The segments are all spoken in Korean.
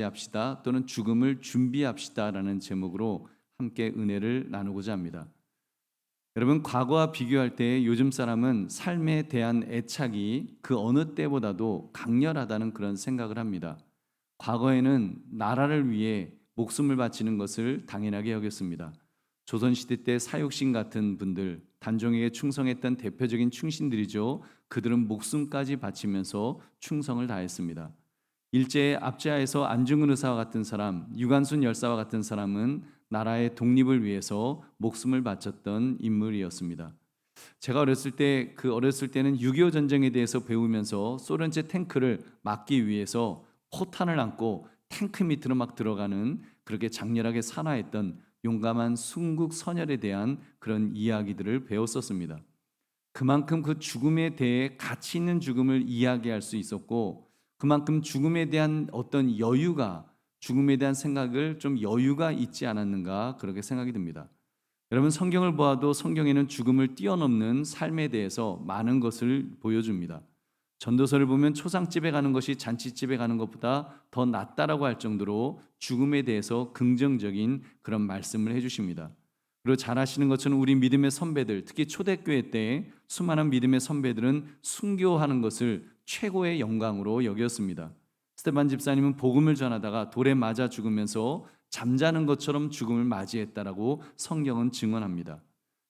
합시다 또는 죽음을 준비합시다라는 제목으로 함께 은혜를 나누고자 합니다. 여러분, 과거와 비교할 때 요즘 사람은 삶에 대한 애착이 그 어느 때보다도 강렬하다는 그런 생각을 합니다. 과거에는 나라를 위해 목숨을 바치는 것을 당연하게 여겼습니다. 조선시대 때 사육신 같은 분들, 단종에게 충성했던 대표적인 충신들이죠. 그들은 목숨까지 바치면서 충성을 다했습니다. 일제의 압제하에서 안중근 의사와 같은 사람, 유관순 열사와 같은 사람은 나라의 독립을 위해서 목숨을 바쳤던 인물이었습니다. 제가 어렸을 때는 6.25 전쟁에 대해서 배우면서 소련제 탱크를 막기 위해서 포탄을 안고 탱크 밑으로 막 들어가는, 그렇게 장렬하게 산화했던 용감한 순국 선열에 대한 그런 이야기들을 배웠었습니다. 그만큼 그 죽음에 대해 가치 있는 죽음을 이야기할 수 있었고, 그만큼 죽음에 대한 어떤 여유가, 죽음에 대한 생각을 좀 여유가 있지 않았는가, 그렇게 생각이 듭니다. 여러분, 성경을 보아도 성경에는 죽음을 뛰어넘는 삶에 대해서 많은 것을 보여줍니다. 전도서를 보면 초상집에 가는 것이 잔치집에 가는 것보다 더 낫다라고 할 정도로 죽음에 대해서 긍정적인 그런 말씀을 해주십니다. 그리고 잘 아시는 것처럼 우리 믿음의 선배들, 특히 초대교회 때 수많은 믿음의 선배들은 순교하는 것을 최고의 영광으로 여겼습니다. 스테반 집사님은 복음을 전하다가 돌에 맞아 죽으면서 잠자는 것처럼 죽음을 맞이했다라고 성경은 증언합니다.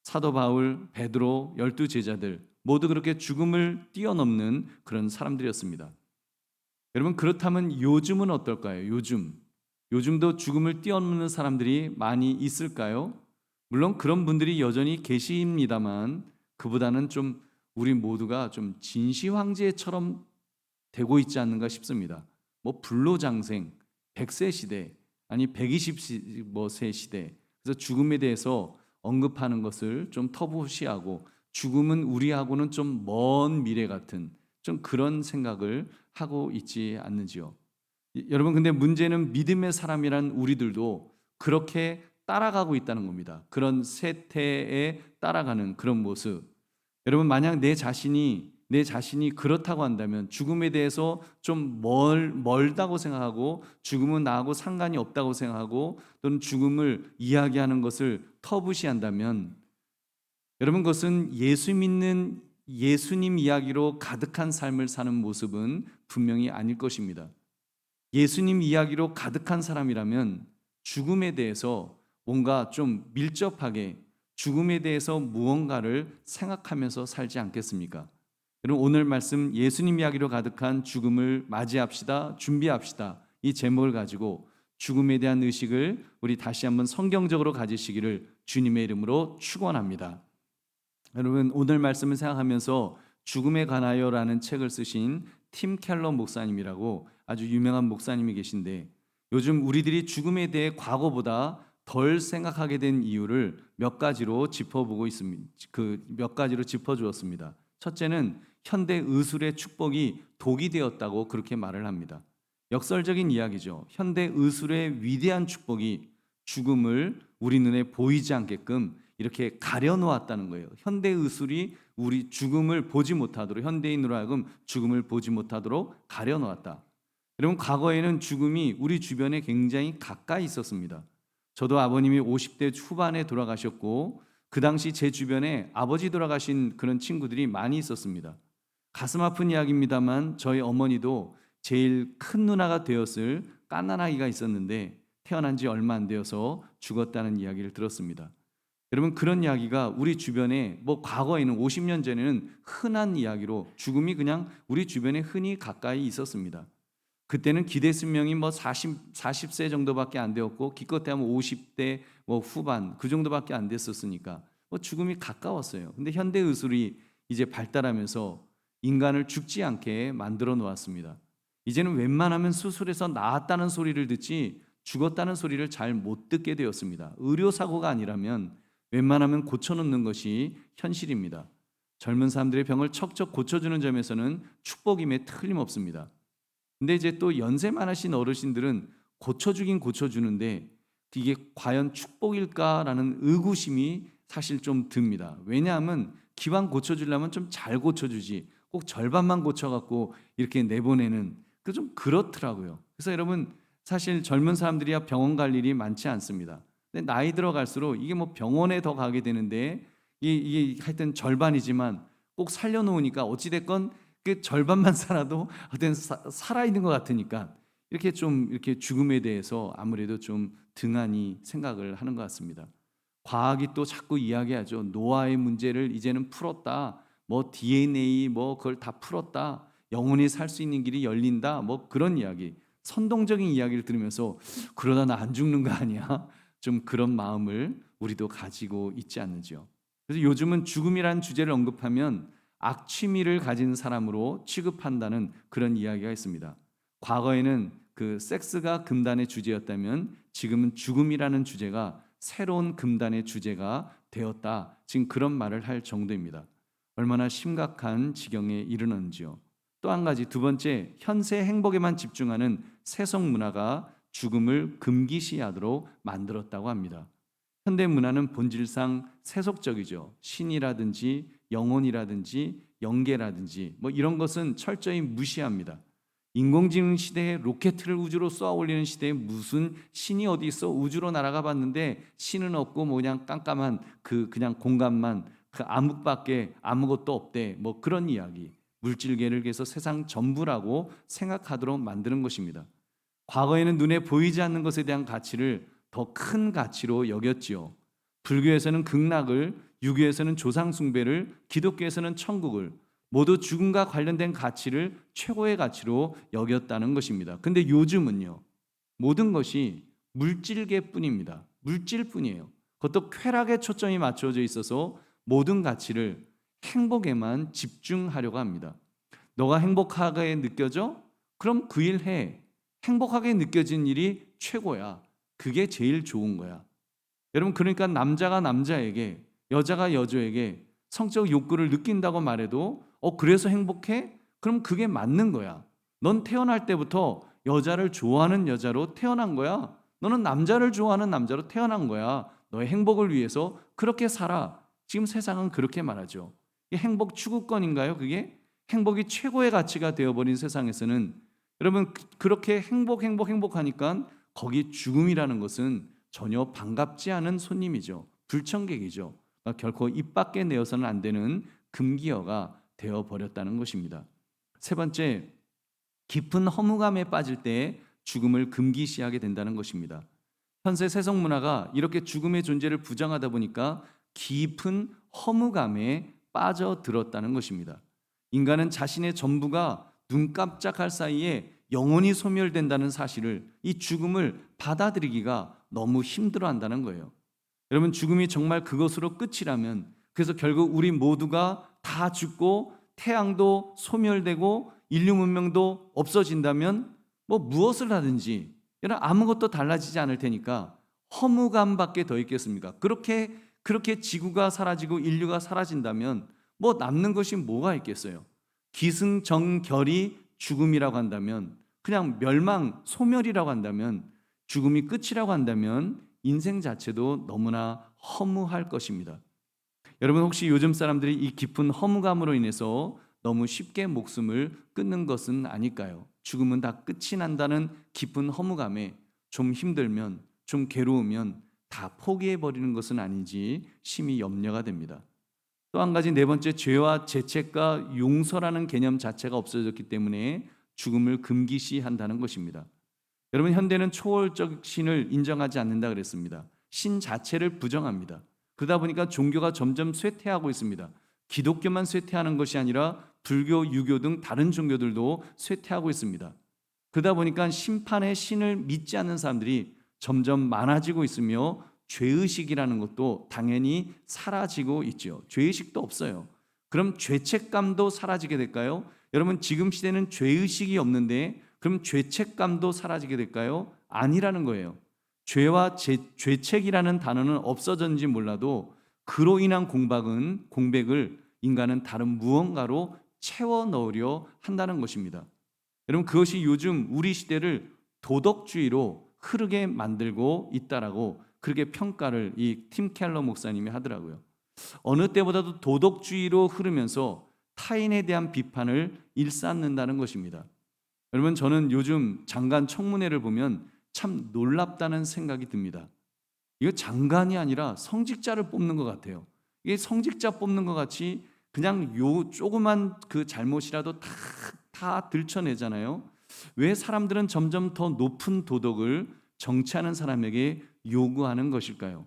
사도 바울, 베드로, 12제자들 모두 그렇게 죽음을 뛰어넘는 그런 사람들이었습니다. 여러분, 그렇다면 요즘은 어떨까요? 요즘도 죽음을 뛰어넘는 사람들이 많이 있을까요? 물론 그런 분들이 여전히 계십니다만, 그보다는 좀 우리 모두가 좀 진시황제처럼 되고 있지 않는가 싶습니다. 뭐 불로장생, 100세 시대, 아니 120세 시대. 그래서 죽음에 대해서 언급하는 것을 좀 터부시하고, 죽음은 우리하고는 좀 먼 미래 같은 좀 그런 생각을 하고 있지 않는지요. 여러분, 근데 문제는 믿음의 사람이란 우리들도 그렇게 따라가고 있다는 겁니다. 그런 세태에 따라가는 그런 모습. 여러분, 만약 내 자신이 그렇다고 한다면, 죽음에 대해서 좀 멀다고 생각하고, 죽음은 나하고 상관이 없다고 생각하고, 또는 죽음을 이야기하는 것을 터부시한다면, 여러분, 그것은 예수 믿는 예수님 이야기로 가득한 삶을 사는 모습은 분명히 아닐 것입니다. 예수님 이야기로 가득한 사람이라면 죽음에 대해서 뭔가 좀 밀접하게, 죽음에 대해서 무언가를 생각하면서 살지 않겠습니까? 여러분, 오늘 말씀 예수님 이야기로 가득한 죽음을 맞이합시다, 준비합시다, 이 제목을 가지고 죽음에 대한 의식을 우리 다시 한번 성경적으로 가지시기를 주님의 이름으로 축원합니다. 여러분, 오늘 말씀을 생각하면서 죽음에 관하여라는 책을 쓰신 팀 켈러 목사님이라고 아주 유명한 목사님이 계신데, 요즘 우리들이 죽음에 대해 과거보다 덜 생각하게 된 이유를 몇 가지로 짚어보고 있습니다. 그 몇 가지로 짚어주었습니다. 첫째는 현대 의술의 축복이 독이 되었다고 그렇게 말을 합니다. 역설적인 이야기죠. 현대 의술의 위대한 축복이 죽음을 우리 눈에 보이지 않게끔 이렇게 가려놓았다는 거예요. 현대 의술이 우리 죽음을 보지 못하도록, 현대인으로 하여금 죽음을 보지 못하도록 가려놓았다. 여러분, 과거에는 죽음이 우리 주변에 굉장히 가까이 있었습니다. 저도 아버님이 50대 후반에 돌아가셨고, 그 당시 제 주변에 아버지 돌아가신 그런 친구들이 많이 있었습니다. 가슴 아픈 이야기입니다만, 저희 어머니도 제일 큰 누나가 되었을 갓난아기가 있었는데 태어난 지 얼마 안 되어서 죽었다는 이야기를 들었습니다. 여러분, 그런 이야기가 우리 주변에, 뭐 과거에는 50년 전에는 흔한 이야기로 죽음이 그냥 우리 주변에 흔히 가까이 있었습니다. 그때는 기대 수명이 뭐 40세 정도밖에 안 되었고, 기껏해 하면 50대 뭐 후반 그 정도밖에 안 됐었으니까 뭐 죽음이 가까웠어요. 근데 현대 의술이 이제 발달하면서 인간을 죽지 않게 만들어 놓았습니다. 이제는 웬만하면 수술해서 나았다는 소리를 듣지 죽었다는 소리를 잘 못 듣게 되었습니다. 의료사고가 아니라면 웬만하면 고쳐놓는 것이 현실입니다. 젊은 사람들의 병을 척척 고쳐주는 점에서는 축복임에 틀림없습니다. 근데 이제 또 연세 많으신 어르신들은 고쳐주긴 고쳐주는데 이게 과연 축복일까라는 의구심이 사실 좀 듭니다. 왜냐하면 기왕 고쳐주려면 좀 잘 고쳐주지, 꼭 절반만 고쳐갖고 이렇게 내보내는 그 좀 그렇더라고요. 그래서 여러분, 사실 젊은 사람들이야 병원 갈 일이 많지 않습니다. 근데 나이 들어갈수록 이게 뭐 병원에 더 가게 되는데 이게 하여튼 절반이지만 꼭 살려놓으니까 어찌됐건 그 절반만 살아도 하여튼 살아있는 것 같으니까 이렇게 좀 이렇게 죽음에 대해서 아무래도 좀 등한히 생각을 하는 것 같습니다. 과학이 또 자꾸 이야기하죠. 노아의 문제를 이제는 풀었다. 뭐 DNA 뭐 그걸 다 풀었다. 영원히 살 수 있는 길이 열린다. 뭐 그런 이야기. 선동적인 이야기를 들으면서 그러다 나 안 죽는 거 아니야? 좀 그런 마음을 우리도 가지고 있지 않는지요. 그래서 요즘은 죽음이라는 주제를 언급하면 악취미를 가진 사람으로 취급한다는 그런 이야기가 있습니다. 과거에는 그 섹스가 금단의 주제였다면 지금은 죽음이라는 주제가 새로운 금단의 주제가 되었다. 지금 그런 말을 할 정도입니다. 얼마나 심각한 지경에 이르는지요. 또 한 가지, 두 번째, 현세 행복에만 집중하는 세속 문화가 죽음을 금기시하도록 만들었다고 합니다. 현대 문화는 본질상 세속적이죠. 신이라든지 영혼이라든지 영계라든지 뭐 이런 것은 철저히 무시합니다. 인공지능 시대에 로켓을 우주로 쏘아 올리는 시대에 무슨 신이 어디 있어? 우주로 날아가 봤는데 신은 없고 뭐 그냥 깜깜한 그냥 공간만 그 암흑밖에 아무것도 없대. 뭐 그런 이야기. 물질계를 위해서 세상 전부라고 생각하도록 만드는 것입니다. 과거에는 눈에 보이지 않는 것에 대한 가치를 더 큰 가치로 여겼지요. 불교에서는 극락을, 유교에서는 조상 숭배를, 기독교에서는 천국을 모두 죽음과 관련된 가치를 최고의 가치로 여겼다는 것입니다. 근데 요즘은요, 모든 것이 물질계뿐입니다. 물질뿐이에요. 그것도 쾌락에 초점이 맞춰져 있어서 모든 가치를 행복에만 집중하려고 합니다. 너가 행복하게 느껴져? 그럼 그 일 해. 행복하게 느껴진 일이 최고야. 그게 제일 좋은 거야. 여러분, 그러니까 남자가 남자에게, 여자가 여자에게 성적 욕구를 느낀다고 말해도 그래서 행복해? 그럼 그게 맞는 거야. 넌 태어날 때부터 여자를 좋아하는 여자로 태어난 거야. 너는 남자를 좋아하는 남자로 태어난 거야. 너의 행복을 위해서 그렇게 살아. 지금 세상은 그렇게 말하죠. 이게 행복 추구권인가요? 그게? 행복이 최고의 가치가 되어버린 세상에서는 여러분, 그렇게 행복하니까 거기 죽음이라는 것은 전혀 반갑지 않은 손님이죠. 불청객이죠. 그러니까 결코 입 밖에 내어서는 안 되는 금기어가 되어버렸다는 것입니다. 세 번째, 깊은 허무감에 빠질 때 죽음을 금기시하게 된다는 것입니다. 현세 세속 문화가 이렇게 죽음의 존재를 부정하다 보니까 깊은 허무감에 빠져들었다는 것입니다. 인간은 자신의 전부가 눈 깜짝할 사이에 영혼이 소멸된다는 사실을, 이 죽음을 받아들이기가 너무 힘들어한다는 거예요. 여러분, 죽음이 정말 그것으로 끝이라면, 그래서 결국 우리 모두가 다 죽고 태양도 소멸되고 인류 문명도 없어진다면 뭐 무엇을 하든지 여러분 아무것도 달라지지 않을 테니까 허무감밖에 더 있겠습니까? 그렇게 지구가 사라지고 인류가 사라진다면 뭐 남는 것이 뭐가 있겠어요? 기승전결이 죽음이라고 한다면, 그냥 멸망, 소멸이라고 한다면, 죽음이 끝이라고 한다면 인생 자체도 너무나 허무할 것입니다. 여러분, 혹시 요즘 사람들이 이 깊은 허무감으로 인해서 너무 쉽게 목숨을 끊는 것은 아닐까요? 죽음은 다 끝이 난다는 깊은 허무감에 좀 힘들면, 좀 괴로우면 다 포기해버리는 것은 아닌지 심히 염려가 됩니다. 또 한 가지, 네 번째, 죄와 죄책과 용서라는 개념 자체가 없어졌기 때문에 죽음을 금기시한다는 것입니다. 여러분, 현대는 초월적 신을 인정하지 않는다 그랬습니다. 신 자체를 부정합니다. 그러다 보니까 종교가 점점 쇠퇴하고 있습니다. 기독교만 쇠퇴하는 것이 아니라 불교, 유교 등 다른 종교들도 쇠퇴하고 있습니다. 그러다 보니까 심판의 신을 믿지 않는 사람들이 점점 많아지고 있으며 죄의식이라는 것도 당연히 사라지고 있죠. 죄의식도 없어요. 그럼 죄책감도 사라지게 될까요? 여러분, 지금 시대는 죄의식이 없는데 그럼 죄책감도 사라지게 될까요? 아니라는 거예요. 죄와 죄책이라는 단어는 없어졌는지 몰라도 그로 인한 공백을 인간은 다른 무언가로 채워 넣으려 한다는 것입니다. 여러분, 그것이 요즘 우리 시대를 도덕주의로 흐르게 만들고 있다라고 그렇게 평가를 이 팀 켈러 목사님이 하더라고요. 어느 때보다도 도덕주의로 흐르면서 타인에 대한 비판을 일삼는다는 것입니다. 여러분, 저는 요즘 장관 청문회를 보면 참 놀랍다는 생각이 듭니다. 이거 장관이 아니라 성직자를 뽑는 것 같아요. 이게 성직자 뽑는 것 같이 그냥 요 조그만 그 잘못이라도 다 들춰내잖아요. 왜 사람들은 점점 더 높은 도덕을 정치하는 사람에게 요구하는 것일까요?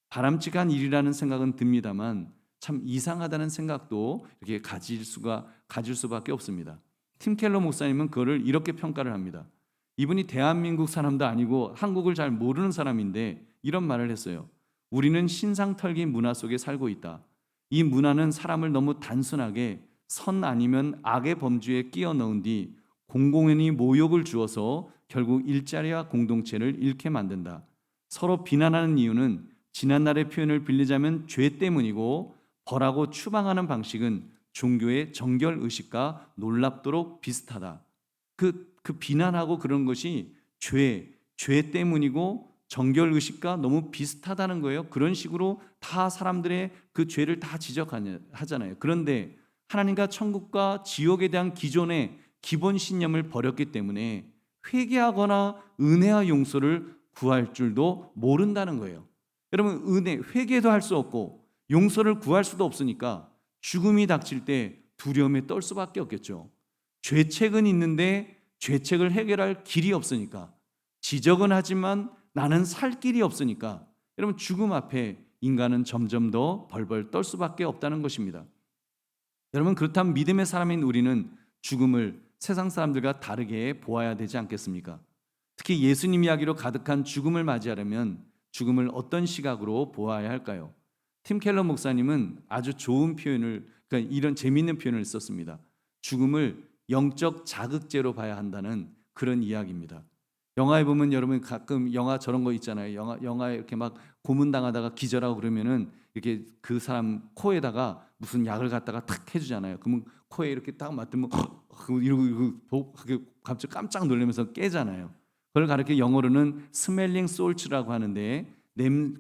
바람직한 일이라는 생각은 듭니다만 참 이상하다는 생각도 이렇게 가질 수밖에 없습니다. 팀 켈러 목사님은 그거를 이렇게 평가를 합니다. 이분이 대한민국 사람도 아니고 한국을 잘 모르는 사람인데 이런 말을 했어요. 우리는 신상털기 문화 속에 살고 있다. 이 문화는 사람을 너무 단순하게 선 아니면 악의 범주에 끼워 넣은 뒤 공공연히 모욕을 주어서 결국 일자리와 공동체를 잃게 만든다. 서로 비난하는 이유는 지난날의 표현을 빌리자면 죄 때문이고, 벌하고 추방하는 방식은 종교의 정결 의식과 놀랍도록 비슷하다. 그 비난하고 그런 것이 죄 때문이고 정결 의식과 너무 비슷하다는 거예요. 그런 식으로 다 사람들의 그 죄를 다 지적하잖아요. 그런데 하나님과 천국과 지옥에 대한 기존의 기본 신념을 버렸기 때문에 회개하거나 은혜와 용서를 구할 줄도 모른다는 거예요. 여러분, 회개도 할 수 없고 용서를 구할 수도 없으니까 죽음이 닥칠 때 두려움에 떨 수밖에 없겠죠. 죄책은 있는데 죄책을 해결할 길이 없으니까, 지적은 하지만 나는 살 길이 없으니까, 여러분, 죽음 앞에 인간은 점점 더 벌벌 떨 수밖에 없다는 것입니다. 여러분, 그렇다면 믿음의 사람인 우리는 죽음을 세상 사람들과 다르게 보아야 되지 않겠습니까? 특히 예수님 이야기로 가득한 죽음을 맞이하려면 죽음을 어떤 시각으로 보아야 할까요? 팀 켈러 목사님은 아주 좋은 표현을, 그러니까 이런 재미있는 표현을 썼습니다. 죽음을 영적 자극제로 봐야 한다는 그런 이야기입니다. 영화에 보면 여러분 가끔 영화 저런 거 있잖아요. 영화에 이렇게 막 고문당하다가 기절하고 그러면은 이렇게 그 사람 코에다가 무슨 약을 갖다가 탁 해주잖아요. 그러면 코에 이렇게 딱 맞으면 이러고 갑자기 깜짝 놀라면서 깨잖아요. 그걸 가르쳐 영어로는 스멜링 솔츠라고 하는데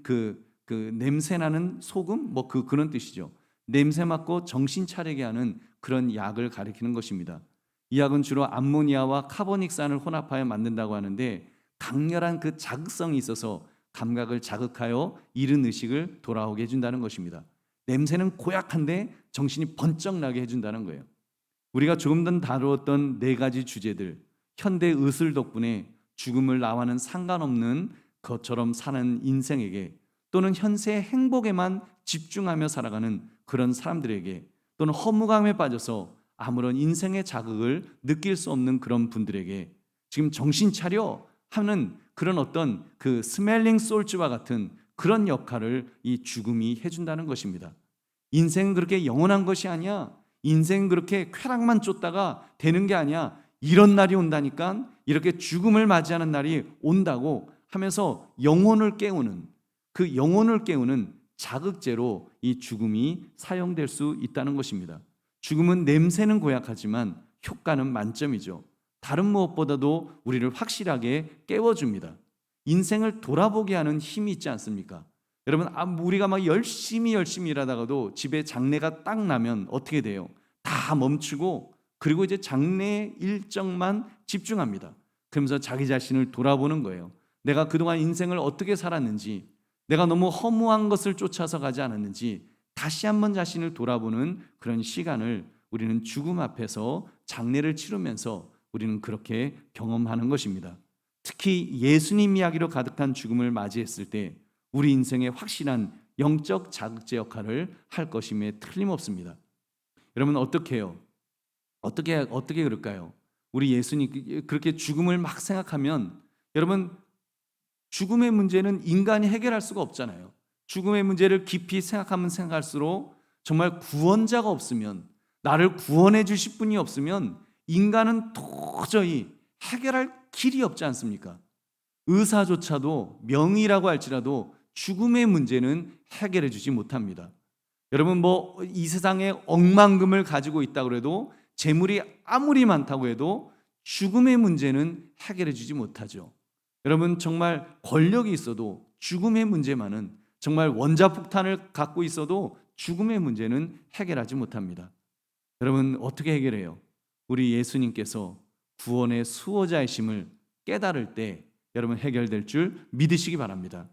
그 냄새나는 소금 그런 뜻이죠. 냄새 맡고 정신 차리게 하는 그런 약을 가리키는 것입니다. 이 약은 주로 암모니아와 카보닉산을 혼합하여 만든다고 하는데 강렬한 그 자극성이 있어서 감각을 자극하여 잃은 의식을 돌아오게 해준다는 것입니다. 냄새는 고약한데 정신이 번쩍 나게 해준다는 거예요. 우리가 조금 전 다루었던 네 가지 주제들, 현대 의술 덕분에 죽음을 나와는 상관없는 것처럼 사는 인생에게, 또는 현세의 행복에만 집중하며 살아가는 그런 사람들에게, 또는 허무감에 빠져서 아무런 인생의 자극을 느낄 수 없는 그런 분들에게 지금 정신 차려 하는 그런 어떤 그 스멜링 솔츠와 같은 그런 역할을 이 죽음이 해준다는 것입니다. 인생은 그렇게 영원한 것이 아니야. 인생은 그렇게 쾌락만 쫓다가 되는 게 아니야. 이런 날이 온다니까, 이렇게 죽음을 맞이하는 날이 온다고 하면서 영혼을 깨우는, 그 영혼을 깨우는 자극제로 이 죽음이 사용될 수 있다는 것입니다. 죽음은 냄새는 고약하지만 효과는 만점이죠. 다른 무엇보다도 우리를 확실하게 깨워줍니다. 인생을 돌아보게 하는 힘이 있지 않습니까? 여러분, 우리가 막 열심히 일하다가도 집에 장례가 딱 나면 어떻게 돼요? 다 멈추고 그리고 이제 장례 일정만 집중합니다. 그러면서 자기 자신을 돌아보는 거예요. 내가 그동안 인생을 어떻게 살았는지, 내가 너무 허무한 것을 쫓아서 가지 않았는지 다시 한번 자신을 돌아보는 그런 시간을 우리는 죽음 앞에서 장례를 치르면서 우리는 그렇게 경험하는 것입니다. 특히 예수님 이야기로 가득한 죽음을 맞이했을 때 우리 인생에 확실한 영적 자극제 역할을 할 것임에 틀림없습니다. 여러분, 어떻게 해요? 어떻게 그럴까요? 우리 예수님 그렇게 죽음을 막 생각하면, 여러분, 죽음의 문제는 인간이 해결할 수가 없잖아요. 죽음의 문제를 깊이 생각하면 생각할수록 정말 구원자가 없으면, 나를 구원해 주실 분이 없으면 인간은 도저히 해결할 길이 없지 않습니까? 의사조차도 명의라고 할지라도 죽음의 문제는 해결해 주지 못합니다. 여러분, 이 세상에 억만금을 가지고 있다고 해도, 재물이 아무리 많다고 해도 죽음의 문제는 해결해 주지 못하죠. 여러분, 정말 권력이 있어도 죽음의 문제만은, 정말 원자폭탄을 갖고 있어도 죽음의 문제는 해결하지 못합니다. 여러분, 어떻게 해결해요? 우리 예수님께서 구원의 수호자이심을 깨달을 때 여러분 해결될 줄 믿으시기 바랍니다.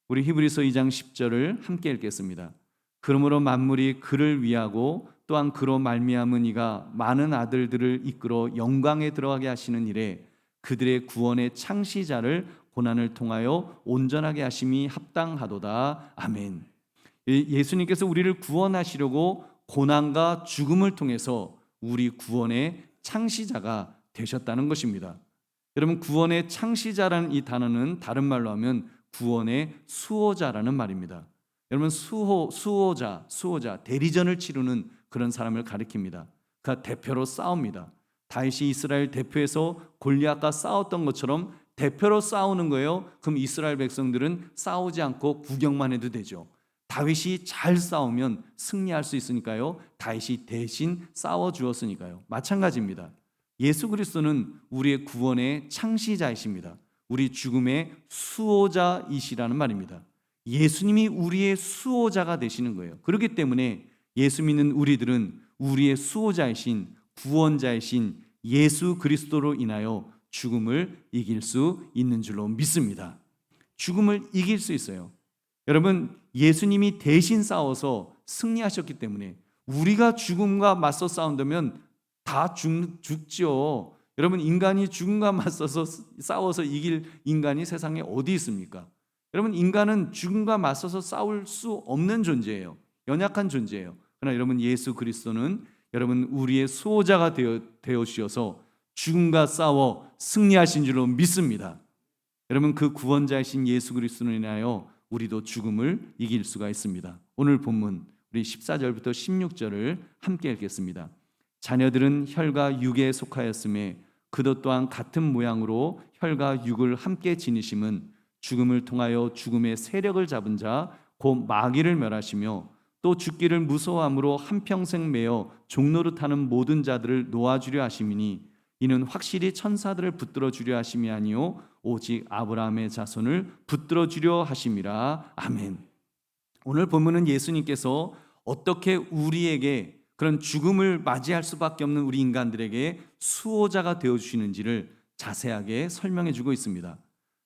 우리 히브리서 2장 10절을 함께 읽겠습니다. 그러므로 만물이 그를 위하고 또한 그로 말미암은 이가 많은 아들들을 이끌어 영광에 들어가게 하시는 일에 그들의 구원의 창시자를 고난을 통하여 온전하게 하심이 합당하도다. 아멘. 예수님께서 우리를 구원하시려고 고난과 죽음을 통해서 우리 구원의 창시자가 되셨다는 것입니다. 여러분, 구원의 창시자라는 이 단어는 다른 말로 하면 구원의 수호자라는 말입니다. 여러분, 수호자, 대리전을 치르는 그런 사람을 가리킵니다. 그가 대표로 싸웁니다. 다윗이 이스라엘 대표에서 골리앗과 싸웠던 것처럼 대표로 싸우는 거예요. 그럼 이스라엘 백성들은 싸우지 않고 구경만 해도 되죠. 다윗이 잘 싸우면 승리할 수 있으니까요. 다윗이 대신 싸워 주었으니까요. 마찬가지입니다. 예수 그리스도는 우리의 구원의 창시자이십니다. 우리 죽음의 수호자이시라는 말입니다. 예수님이 우리의 수호자가 되시는 거예요. 그렇기 때문에 예수 믿는 우리들은 우리의 수호자이신 구원자이신 예수 그리스도로 인하여 죽음을 이길 수 있는 줄로 믿습니다. 죽음을 이길 수 있어요. 여러분, 예수님이 대신 싸워서 승리하셨기 때문에 우리가 죽음과 맞서 싸운다면 다 죽죠. 여러분, 인간이 죽음과 맞서서 싸워서 이길 인간이 세상에 어디 있습니까? 여러분, 인간은 죽음과 맞서서 싸울 수 없는 존재예요. 연약한 존재예요. 그러나 여러분, 예수 그리스도는 여러분 우리의 수호자가 되어 주셔서 죽음과 싸워 승리하신 줄로 믿습니다. 여러분, 그 구원자이신 예수 그리스도로 인하여 우리도 죽음을 이길 수가 있습니다. 오늘 본문 우리 14절부터 16절을 함께 읽겠습니다. 자녀들은 혈과 육에 속하였음에 그도 또한 같은 모양으로 혈과 육을 함께 지니심은 죽음을 통하여 죽음의 세력을 잡은 자 곧 마귀를 멸하시며 또 죽기를 무서워함으로 한평생 매어 종로로 타는 모든 자들을 놓아주려 하심이니 이는 확실히 천사들을 붙들어 주려 하심이 아니요 오직 아브라함의 자손을 붙들어 주려 하심이라. 아멘. 오늘 본문은 예수님께서 어떻게 우리에게 그런 죽음을 맞이할 수밖에 없는 우리 인간들에게 수호자가 되어주시는지를 자세하게 설명해 주고 있습니다.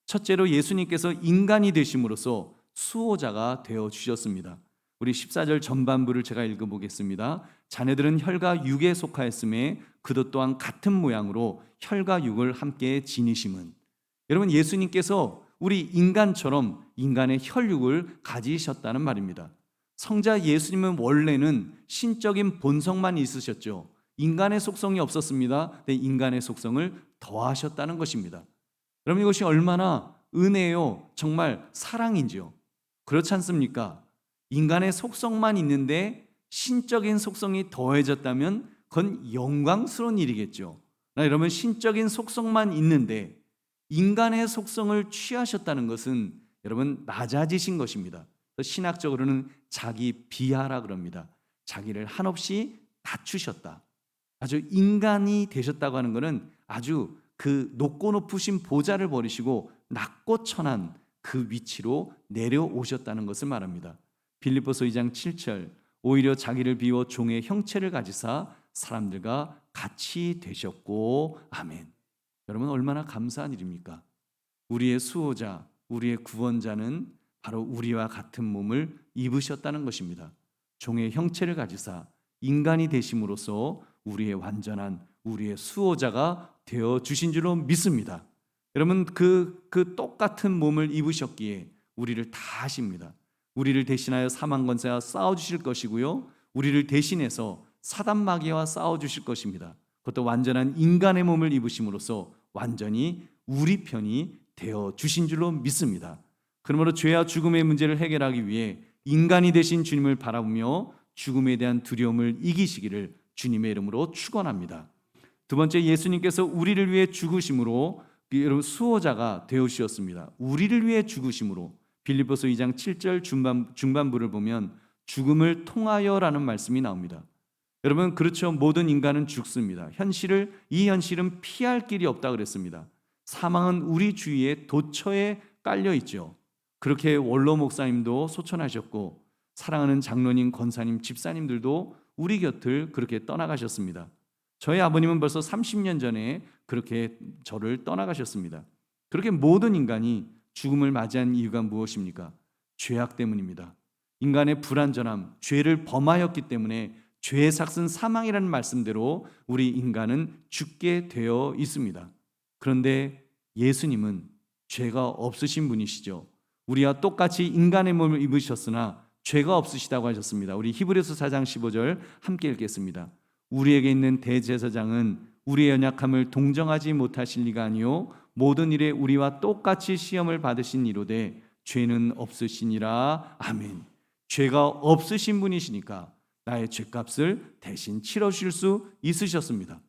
첫째로 예수님께서 인간이 되심으로써 수호자가 되어주셨습니다. 우리 14절 전반부를 제가 읽어보겠습니다. 자녀들은 혈과 육에 속하였음에 그도 또한 같은 모양으로 혈과 육을 함께 지니심은, 여러분, 예수님께서 우리 인간처럼 인간의 혈육을 가지셨다는 말입니다. 성자 예수님은 원래는 신적인 본성만 있으셨죠. 인간의 속성이 없었습니다. 근데 인간의 속성을 더하셨다는 것입니다. 여러분, 이것이 얼마나 은혜요, 정말 사랑인지요. 그렇지 않습니까? 인간의 속성만 있는데 신적인 속성이 더해졌다면 그건 영광스러운 일이겠죠. 여러분, 신적인 속성만 있는데 인간의 속성을 취하셨다는 것은 여러분 낮아지신 것입니다. 신학적으로는 자기 비하라 그럽니다. 자기를 한없이 낮추셨다. 아주 인간이 되셨다고 하는 것은 아주 그 높고 높으신 보좌를 버리시고 낮고 천한 그 위치로 내려오셨다는 것을 말합니다. 빌립보서 2장 7절, 오히려 자기를 비워 종의 형체를 가지사 사람들과 같이 되셨고. 아멘. 여러분, 얼마나 감사한 일입니까? 우리의 수호자, 우리의 구원자는 바로 우리와 같은 몸을 입으셨다는 것입니다. 종의 형체를 가지사 인간이 되심으로써 우리의 완전한 우리의 수호자가 되어 주신 줄로 믿습니다. 여러분, 그 똑같은 몸을 입으셨기에 우리를 다 하십니다. 우리를 대신하여 사망 권세와 싸워 주실 것이고요, 우리를 대신해서 사단 마귀와 싸워 주실 것입니다. 그것도 완전한 인간의 몸을 입으심으로써 완전히 우리 편이 되어 주신 줄로 믿습니다. 그러므로 죄와 죽음의 문제를 해결하기 위해 인간이 되신 주님을 바라보며 죽음에 대한 두려움을 이기시기를 주님의 이름으로 축원합니다. 두 번째, 예수님께서 우리를 위해 죽으심으로 여러분 수호자가 되어 주셨습니다. 우리를 위해 죽으심으로 빌립보서 2장 7절 중반부를 보면 죽음을 통하여라는 말씀이 나옵니다. 여러분, 그렇죠. 모든 인간은 죽습니다. 이 현실은 피할 길이 없다 그랬습니다. 사망은 우리 주위에 도처에 깔려 있죠. 그렇게 원로 목사님도 소천하셨고 사랑하는 장로님, 권사님, 집사님들도 우리 곁을 그렇게 떠나가셨습니다. 저희 아버님은 벌써 30년 전에 그렇게 저를 떠나가셨습니다. 그렇게 모든 인간이 죽음을 맞이한 이유가 무엇입니까? 죄악 때문입니다. 인간의 불완전함, 죄를 범하였기 때문에 죄의 삭은 사망이라는 말씀대로 우리 인간은 죽게 되어 있습니다. 그런데 예수님은 죄가 없으신 분이시죠. 우리와 똑같이 인간의 몸을 입으셨으나 죄가 없으시다고 하셨습니다. 우리 히브리서 4장 15절 함께 읽겠습니다. 우리에게 있는 대제사장은 우리의 연약함을 동정하지 못하실 리가 아니요 모든 일에 우리와 똑같이 시험을 받으신 이로되 죄는 없으시니라. 아멘. 죄가 없으신 분이시니까 나의 죄값을 대신 치러주실 수 있으셨습니다.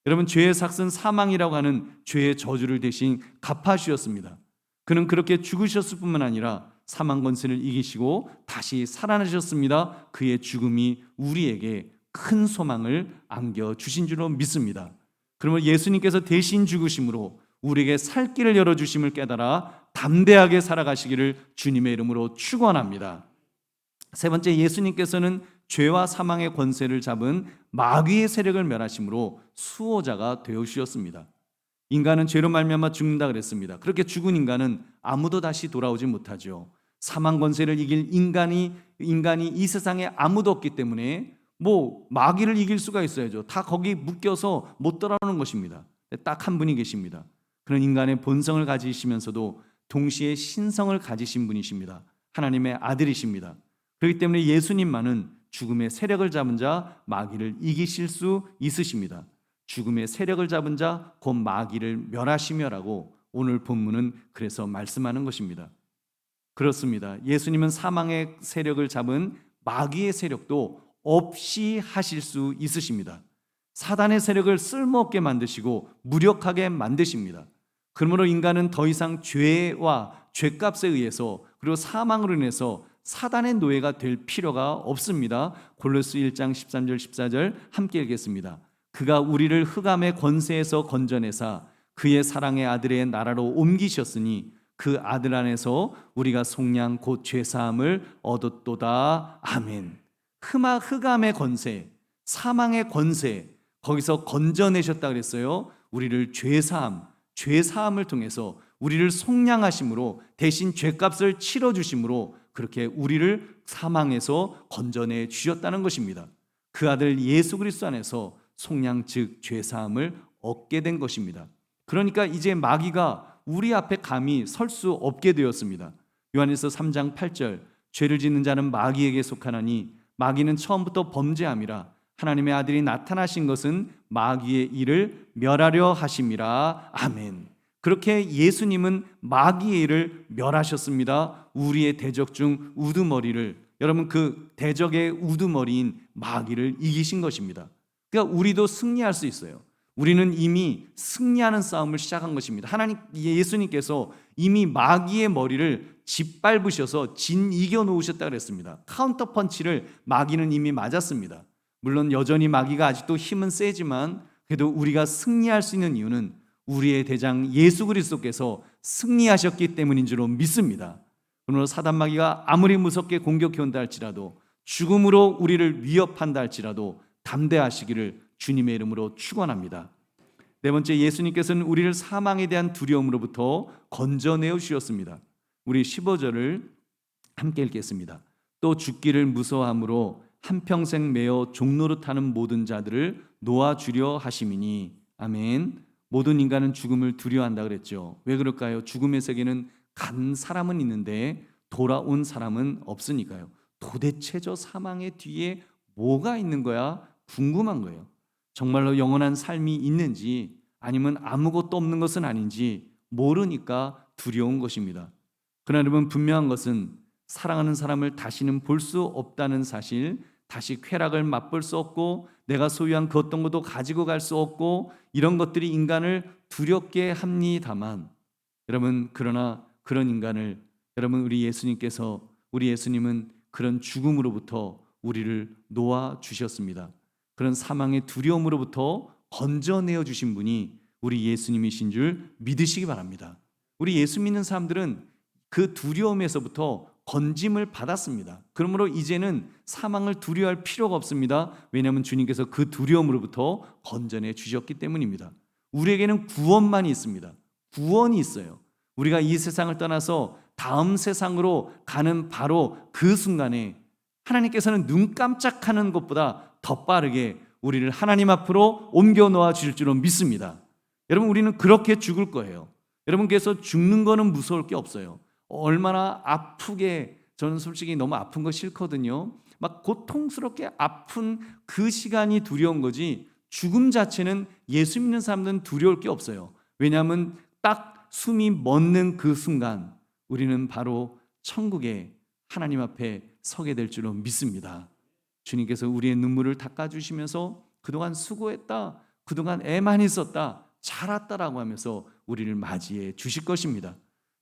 여러분, 죄의 삭은 사망이라고 하는 죄의 저주를 대신 갚아주셨습니다. 그는 그렇게 죽으셨을 뿐만 아니라 사망 권세를 이기시고 다시 살아나셨습니다. 그의 죽음이 우리에게 큰 소망을 안겨주신 줄로 믿습니다. 그러면 예수님께서 대신 죽으심으로 우리에게 살 길을 열어주심을 깨달아 담대하게 살아가시기를 주님의 이름으로 축원합니다. 세 번째, 예수님께서는 죄와 사망의 권세를 잡은 마귀의 세력을 멸하심으로 수호자가 되어 주셨습니다. 인간은 죄로 말미암아 죽는다 그랬습니다. 그렇게 죽은 인간은 아무도 다시 돌아오지 못하죠. 사망 권세를 이길 인간이 이 세상에 아무도 없기 때문에 마귀를 이길 수가 있어야죠. 다 거기 묶여서 못 돌아오는 것입니다. 딱 한 분이 계십니다. 그런 인간의 본성을 가지시면서도 동시에 신성을 가지신 분이십니다. 하나님의 아들이십니다. 그렇기 때문에 예수님만은 죽음의 세력을 잡은 자 마귀를 이기실 수 있으십니다. 죽음의 세력을 잡은 자 곧 마귀를 멸하시며라고 오늘 본문은 그래서 말씀하는 것입니다. 그렇습니다. 예수님은 사망의 세력을 잡은 마귀의 세력도 없이 하실 수 있으십니다. 사단의 세력을 쓸모없게 만드시고 무력하게 만드십니다. 그러므로 인간은 더 이상 죄와 죄값에 의해서 그리고 사망으로 인해서 사단의 노예가 될 필요가 없습니다. 골로새 1장 13절 14절 함께 읽겠습니다. 그가 우리를 흑암의 권세에서 건져내사 그의 사랑의 아들의 나라로 옮기셨으니 그 아들 안에서 우리가 속량 곧 죄사함을 얻었도다. 아멘. 흑암의 권세, 사망의 권세, 거기서 건져내셨다 그랬어요. 우리를 죄사함을 통해서 우리를 속량하심으로 대신 죄값을 치러주심으로 그렇게 우리를 사망에서 건져내 주셨다는 것입니다. 그 아들 예수 그리스도 안에서 속량 즉 죄사함을 얻게 된 것입니다. 그러니까 이제 마귀가 우리 앞에 감히 설 수 없게 되었습니다. 요한일서 3장 8절 죄를 짓는 자는 마귀에게 속하나니 마귀는 처음부터 범죄함이라 하나님의 아들이 나타나신 것은 마귀의 일을 멸하려 하심이라. 아멘. 그렇게 예수님은 마귀의 일을 멸하셨습니다. 우리의 대적 중 우두머리를, 여러분 그 대적의 우두머리인 마귀를 이기신 것입니다. 그러니까 우리도 승리할 수 있어요. 우리는 이미 승리하는 싸움을 시작한 것입니다. 예수님께서 이미 마귀의 머리를 짓밟으셔서 이겨 놓으셨다 그랬습니다. 카운터 펀치를 마귀는 이미 맞았습니다. 물론 여전히 마귀가 아직도 힘은 세지만 그래도 우리가 승리할 수 있는 이유는 우리의 대장 예수 그리스도께서 승리하셨기 때문인 줄로 믿습니다. 그러므로 사단 마귀가 아무리 무섭게 공격해 온다 할지라도 죽음으로 우리를 위협한다 할지라도 담대하시기를 주님의 이름으로 축원합니다. 네 번째, 예수님께서는 우리를 사망에 대한 두려움으로부터 건져내어 주셨습니다. 우리 15절을 함께 읽겠습니다. 또 죽기를 무서워함으로 한평생 매어 종노릇하는 모든 자들을 놓아주려 하심이니. 아멘. 모든 인간은 죽음을 두려워한다 그랬죠. 왜 그럴까요? 죽음의 세계는 간 사람은 있는데 돌아온 사람은 없으니까요. 도대체 저 사망의 뒤에 뭐가 있는 거야? 궁금한 거예요. 정말로 영원한 삶이 있는지 아니면 아무것도 없는 것은 아닌지 모르니까 두려운 것입니다. 그러나 여러분, 분명한 것은 사랑하는 사람을 다시는 볼 수 없다는 사실, 다시 쾌락을 맛볼 수 없고 내가 소유한 그 어떤 것도 가지고 갈 수 없고 이런 것들이 인간을 두렵게 합니다만, 여러분 그러나 그런 인간을 우리 예수님은 그런 죽음으로부터 우리를 놓아 주셨습니다. 그런 사망의 두려움으로부터 건져내어 주신 분이 우리 예수님이신 줄 믿으시기 바랍니다. 우리 예수 믿는 사람들은 그 두려움에서부터 건짐을 받았습니다. 그러므로 이제는 사망을 두려워할 필요가 없습니다. 왜냐하면 주님께서 그 두려움으로부터 건져내 주셨기 때문입니다. 우리에게는 구원만이 있습니다. 구원이 있어요. 우리가 이 세상을 떠나서 다음 세상으로 가는 바로 그 순간에 하나님께서는 눈 깜짝하는 것보다 더 빠르게 우리를 하나님 앞으로 옮겨 놓아 주실 줄로 믿습니다. 여러분, 우리는 그렇게 죽을 거예요. 여러분께서 죽는 거는 무서울 게 없어요. 얼마나 아프게, 저는 솔직히 너무 아픈 거 싫거든요. 막 고통스럽게 아픈 그 시간이 두려운 거지, 죽음 자체는 예수 믿는 사람들은 두려울 게 없어요. 왜냐하면 딱 숨이 멎는 그 순간 우리는 바로 천국에 하나님 앞에 서게 될 줄로 믿습니다. 주님께서 우리의 눈물을 닦아주시면서 그동안 수고했다, 그동안 애 많이 썼다, 잘 왔다라고 하면서 우리를 맞이해 주실 것입니다.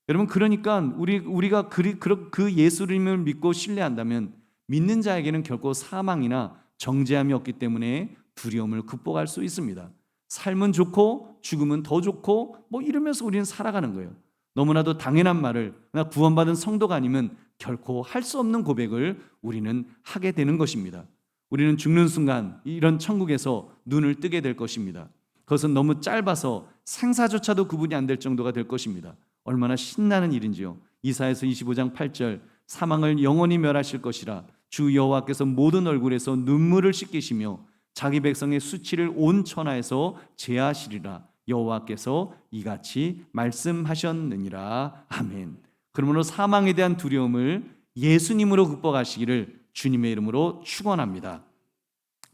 여러분, 그러니까 우리가 그 예수님을 믿고 신뢰한다면 믿는 자에게는 결코 사망이나 정죄함이 없기 때문에 두려움을 극복할 수 있습니다. 삶은 좋고 죽음은 더 좋고 뭐 이러면서 우리는 살아가는 거예요. 너무나도 당연한 말을, 나 구원받은 성도가 아니면 결코 할 수 없는 고백을 우리는 하게 되는 것입니다. 우리는 죽는 순간 이런 천국에서 눈을 뜨게 될 것입니다. 그것은 너무 짧아서 생사조차도 구분이 안 될 정도가 될 것입니다. 얼마나 신나는 일인지요. 이사야서 25장 8절, 사망을 영원히 멸하실 것이라 주 여호와께서 모든 얼굴에서 눈물을 씻기시며 자기 백성의 수치를 온 천하에서 제하시리라. 여호와께서 이같이 말씀하셨느니라. 아멘. 그러므로 사망에 대한 두려움을 예수님으로 극복하시기를 주님의 이름으로 축원합니다.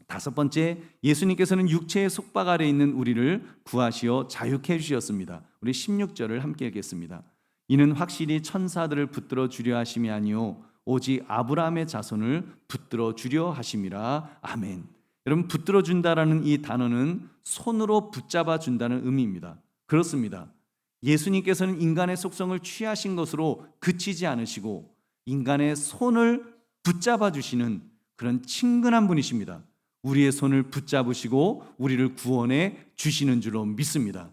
다섯 번째, 예수님께서는 육체의 속박 아래 있는 우리를 구하시어 자유케 해주셨습니다. 우리 16절을 함께 읽겠습니다. 이는 확실히 천사들을 붙들어 주려 하심이 아니요 오직 아브라함의 자손을 붙들어 주려 하심이라. 아멘. 여러분, 붙들어 준다라는 이 단어는 손으로 붙잡아 준다는 의미입니다. 그렇습니다. 예수님께서는 인간의 속성을 취하신 것으로 그치지 않으시고 인간의 손을 붙잡아 주시는 그런 친근한 분이십니다. 우리의 손을 붙잡으시고 우리를 구원해 주시는 줄로 믿습니다.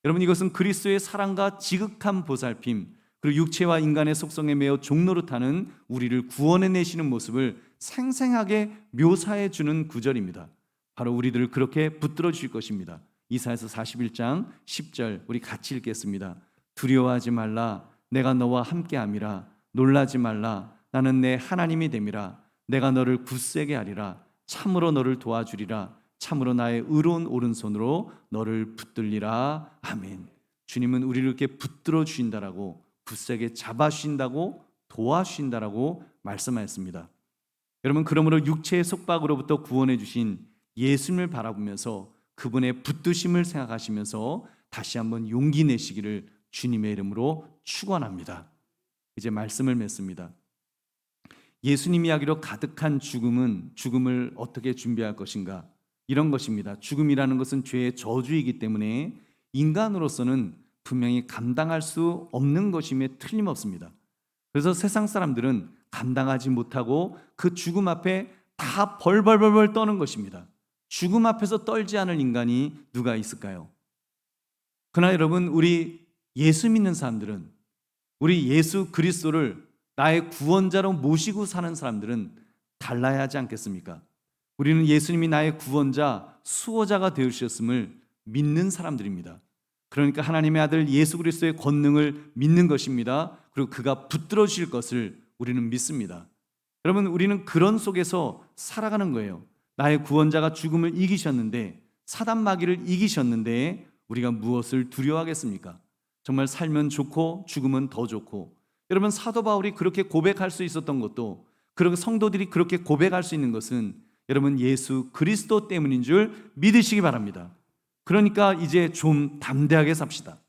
여러분, 이것은 그리스도의 사랑과 지극한 보살핌, 그리고 육체와 인간의 속성에 매여 종노릇하는 우리를 구원해 내시는 모습을 생생하게 묘사해 주는 구절입니다. 바로 우리들을 그렇게 붙들어 주실 것입니다. 이사야서 41장 10절 우리 같이 읽겠습니다. 두려워하지 말라, 내가 너와 함께함이라. 놀라지 말라, 나는 내 하나님이 됨이라. 내가 너를 굳세게 하리라. 참으로 너를 도와주리라. 참으로 나의 의로운 오른손으로 너를 붙들리라. 아멘. 주님은 우리를 이렇게 붙들어 주신다라고, 굳세게 잡아 주신다고, 도와주신다라고 말씀하셨습니다. 여러분, 그러므로 육체의 속박으로부터 구원해 주신 예수님을 바라보면서 그분의 붙드심을 생각하시면서 다시 한번 용기 내시기를 주님의 이름으로 축원합니다. 이제 말씀을 맺습니다. 예수님 이야기로 가득한 죽음을 어떻게 준비할 것인가, 이런 것입니다. 죽음이라는 것은 죄의 저주이기 때문에 인간으로서는 분명히 감당할 수 없는 것임에 틀림없습니다. 그래서 세상 사람들은 감당하지 못하고 그 죽음 앞에 다 벌벌벌 떠는 것입니다. 죽음 앞에서 떨지 않을 인간이 누가 있을까요? 그러나 여러분, 우리 예수 믿는 사람들은, 우리 예수 그리스도를 나의 구원자로 모시고 사는 사람들은 달라야 하지 않겠습니까? 우리는 예수님이 나의 구원자, 수호자가 되어주셨음을 믿는 사람들입니다. 그러니까 하나님의 아들 예수 그리스도의 권능을 믿는 것입니다. 그리고 그가 붙들어 주실 것을 우리는 믿습니다. 여러분, 우리는 그런 속에서 살아가는 거예요. 나의 구원자가 죽음을 이기셨는데, 사단 마귀를 이기셨는데 우리가 무엇을 두려워하겠습니까? 정말 살면 좋고 죽으면 더 좋고, 여러분, 사도 바울이 그렇게 고백할 수 있었던 것도, 그리고 성도들이 그렇게 고백할 수 있는 것은 여러분 예수 그리스도 때문인 줄 믿으시기 바랍니다. 그러니까 이제 좀 담대하게 삽시다.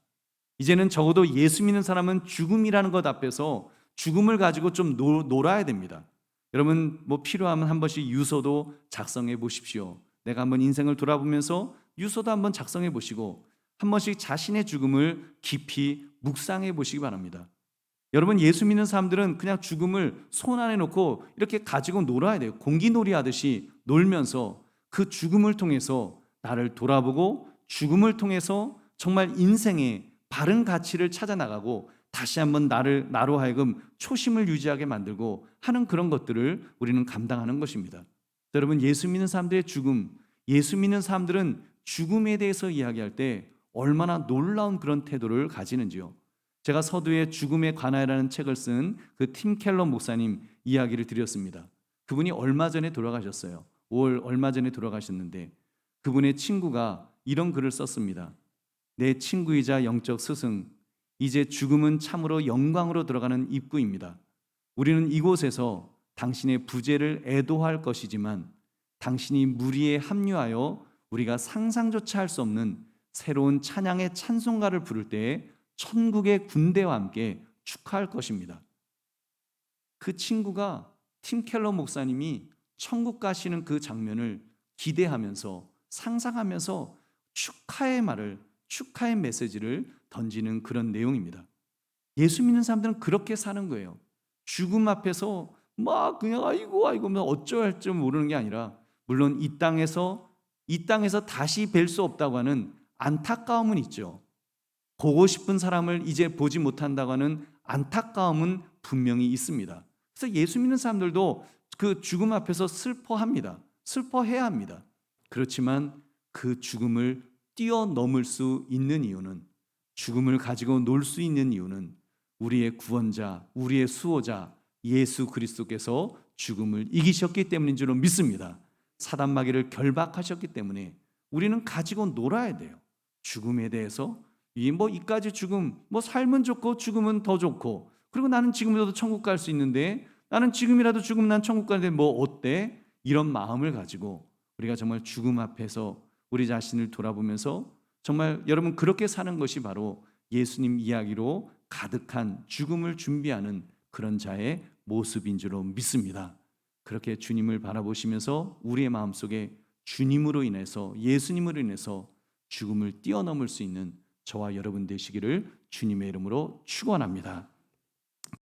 이제는 적어도 예수 믿는 사람은 죽음이라는 것 앞에서 죽음을 가지고 좀 놀아야 됩니다. 여러분, 뭐 필요하면 한 번씩 유서도 작성해 보십시오. 내가 한번 인생을 돌아보면서 유서도 한번 작성해 보시고 한 번씩 자신의 죽음을 깊이 묵상해 보시기 바랍니다. 여러분, 예수 믿는 사람들은 그냥 죽음을 손 안에 놓고 이렇게 가지고 놀아야 돼요. 공기놀이 하듯이 놀면서 그 죽음을 통해서 나를 돌아보고, 죽음을 통해서 정말 인생의 바른 가치를 찾아 나가고 다시 한번 나로 하여금 초심을 유지하게 만들고 하는 그런 것들을 우리는 감당하는 것입니다. 여러분, 예수 믿는 사람들의 죽음, 예수 믿는 사람들은 죽음에 대해서 이야기할 때 얼마나 놀라운 그런 태도를 가지는지요. 제가 서두에 죽음의 관하라는 책을 쓴 그 팀 켈러 목사님 이야기를 드렸습니다. 그분이 얼마 전에 돌아가셨어요. 5월 얼마 전에 돌아가셨는데 그분의 친구가 이런 글을 썼습니다. 내 친구이자 영적 스승, 이제 죽음은 참으로 영광으로 들어가는 입구입니다. 우리는 이곳에서 당신의 부재를 애도할 것이지만 당신이 무리에 합류하여 우리가 상상조차 할 수 없는 새로운 찬양의 찬송가를 부를 때에 천국의 군대와 함께 축하할 것입니다. 그 친구가 팀 켈러 목사님이 천국 가시는 그 장면을 기대하면서 상상하면서 축하의 말을, 축하의 메시지를 던지는 그런 내용입니다. 예수 믿는 사람들은 그렇게 사는 거예요. 죽음 앞에서 막 그냥 아이고 어쩌야 할지 모르는 게 아니라, 물론 이 땅에서 다시 뵐 수 없다고 하는 안타까움은 있죠. 보고 싶은 사람을 이제 보지 못한다고 하는 안타까움은 분명히 있습니다. 그래서 예수 믿는 사람들도 그 죽음 앞에서 슬퍼합니다. 슬퍼해야 합니다. 그렇지만 그 죽음을 뛰어넘을 수 있는 이유는, 죽음을 가지고 놀 수 있는 이유는 우리의 구원자, 우리의 수호자 예수 그리스도께서 죽음을 이기셨기 때문인 줄로 믿습니다. 사단 마귀를 결박하셨기 때문에 우리는 가지고 놀아야 돼요. 죽음에 대해서 이까지 죽음, 삶은 좋고 죽음은 더 좋고, 그리고 나는 지금이라도 천국 갈 수 있는데, 나는 지금이라도 죽으면 난 천국 가는데 어때? 이런 마음을 가지고 우리가 정말 죽음 앞에서 우리 자신을 돌아보면서 정말 여러분 그렇게 사는 것이 바로 예수님 이야기로 가득한 죽음을 준비하는 그런 자의 모습인 줄로 믿습니다. 그렇게 주님을 바라보시면서 우리의 마음속에 주님으로 인해서, 예수님으로 인해서 죽음을 뛰어넘을 수 있는 저와 여러분 되시기를 주님의 이름으로 축원합니다.